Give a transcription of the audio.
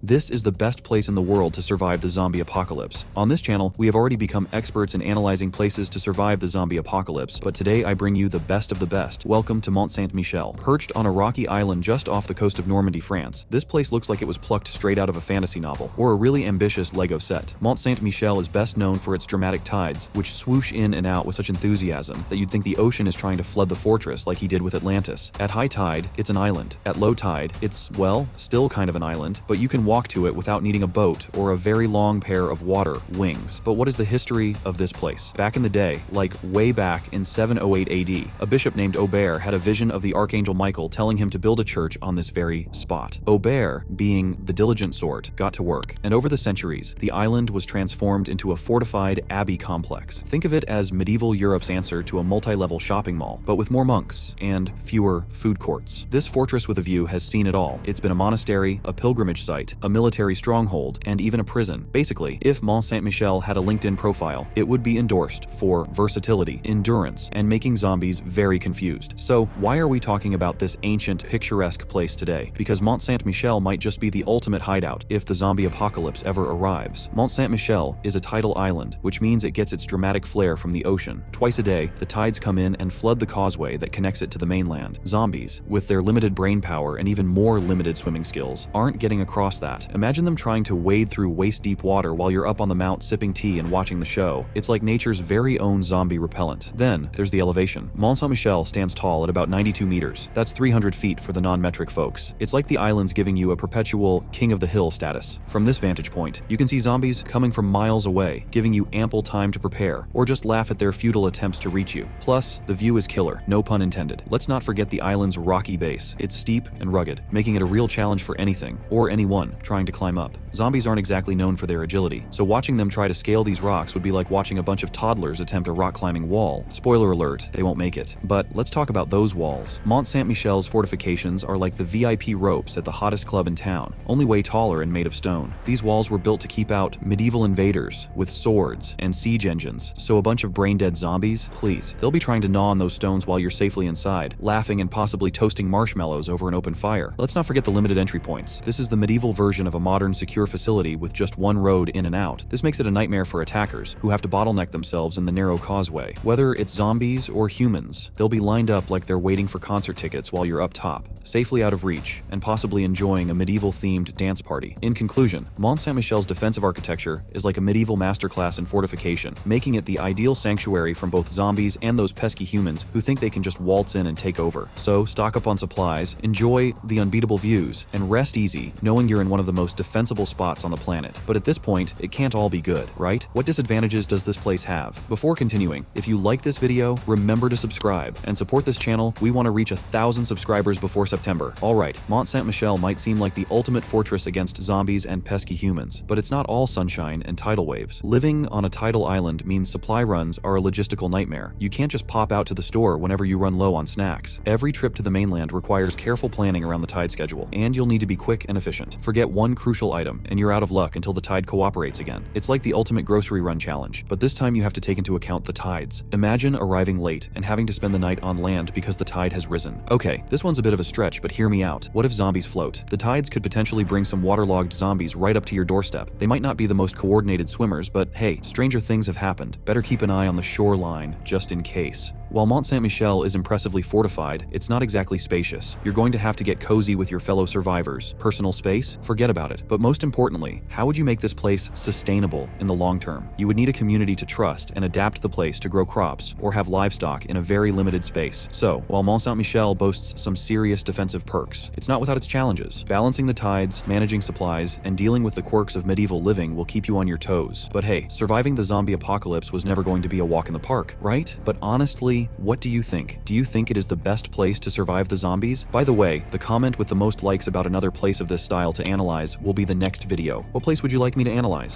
This is the best place in the world to survive the zombie apocalypse. On this channel, we have already become experts in analyzing places to survive the zombie apocalypse, but today I bring you the best of the best. Welcome to Mount Saint Michel. Perched on a rocky island just off the coast of Normandy, France, this place looks like it was plucked straight out of a fantasy novel, or a really ambitious Lego set. Mount Saint Michel is best known for its dramatic tides, which swoosh in and out with such enthusiasm that you'd think the ocean is trying to flood the fortress like he did with Atlantis. At high tide, it's an island. At low tide, it's, well, still kind of an island, but you can walk to it without needing a boat or a very long pair of water wings. But what is the history of this place? Back in the day, like way back in 708 AD, a bishop named Aubert had a vision of the Archangel Michael telling him to build a church on this very spot. Aubert, being the diligent sort, got to work, and over the centuries, the island was transformed into a fortified abbey complex. Think of it as medieval Europe's answer to a multi-level shopping mall, but with more monks and fewer food courts. This fortress with a view has seen it all. It's been a monastery, a pilgrimage site, a military stronghold, and even a prison. Basically, if Mount Saint Michel had a LinkedIn profile, it would be endorsed for versatility, endurance, and making zombies very confused. So why are we talking about this ancient, picturesque place today? Because Mount Saint Michel might just be the ultimate hideout if the zombie apocalypse ever arrives. Mount Saint Michel is a tidal island, which means it gets its dramatic flair from the ocean. Twice a day, the tides come in and flood the causeway that connects it to the mainland. Zombies, with their limited brain power and even more limited swimming skills, aren't getting across that. Imagine them trying to wade through waist-deep water while you're up on the mount sipping tea and watching the show. It's like nature's very own zombie repellent. Then, there's the elevation. Mount Saint Michel stands tall at about 92 meters. That's 300 feet for the non-metric folks. It's like the island's giving you a perpetual king of the hill status. From this vantage point, you can see zombies coming from miles away, giving you ample time to prepare, or just laugh at their futile attempts to reach you. Plus, the view is killer, no pun intended. Let's not forget the island's rocky base. It's steep and rugged, making it a real challenge for anything, or anyone, trying to climb up. Zombies aren't exactly known for their agility, so watching them try to scale these rocks would be like watching a bunch of toddlers attempt a rock climbing wall. Spoiler alert, they won't make it. But let's talk about those walls. Mount Saint Michel's fortifications are like the VIP ropes at the hottest club in town, only way taller and made of stone. These walls were built to keep out medieval invaders with swords and siege engines, so a bunch of brain-dead zombies, please, they'll be trying to gnaw on those stones while you're safely inside, laughing and possibly toasting marshmallows over an open fire. Let's not forget the limited entry points. This is the medieval version of a modern secure facility with just one road in and out. This makes it a nightmare for attackers who have to bottleneck themselves in the narrow causeway. Whether it's zombies or humans, they'll be lined up like they're waiting for concert tickets while you're up top, safely out of reach, and possibly enjoying a medieval-themed dance party. In conclusion, Mount Saint Michel's defensive architecture is like a medieval masterclass in fortification, making it the ideal sanctuary from both zombies and those pesky humans who think they can just waltz in and take over. So stock up on supplies, enjoy the unbeatable views, and rest easy knowing you're in one of the most defensible spots on the planet. But at this point, it can't all be good, right? What disadvantages does this place have? Before continuing, if you like this video, remember to subscribe and support this channel. We want to reach 1,000 subscribers before September. Alright, Mount Saint Michel might seem like the ultimate fortress against zombies and pesky humans, but it's not all sunshine and tidal waves. Living on a tidal island means supply runs are a logistical nightmare. You can't just pop out to the store whenever you run low on snacks. Every trip to the mainland requires careful planning around the tide schedule, and you'll need to be quick and efficient. Forget one crucial item, and you're out of luck until the tide cooperates again. It's like the ultimate grocery run challenge, but this time you have to take into account the tides. Imagine arriving late and having to spend the night on land because the tide has risen. Okay, this one's a bit of a stretch, but hear me out. What if zombies float? The tides could potentially bring some waterlogged zombies right up to your doorstep. They might not be the most coordinated swimmers, but hey, stranger things have happened. Better keep an eye on the shoreline, just in case. While Mount Saint Michel is impressively fortified, it's not exactly spacious. You're going to have to get cozy with your fellow survivors. Personal space? Forget about it. But most importantly, how would you make this place sustainable in the long term? You would need a community to trust and adapt the place to grow crops or have livestock in a very limited space. So, while Mount Saint Michel boasts some serious defensive perks, it's not without its challenges. Balancing the tides, managing supplies, and dealing with the quirks of medieval living will keep you on your toes. But hey, surviving the zombie apocalypse was never going to be a walk in the park, right? But honestly, what do you think? Do you think it is the best place to survive the zombies? By the way, the comment with the most likes about another place of this style to analyze will be the next video. What place would you like me to analyze?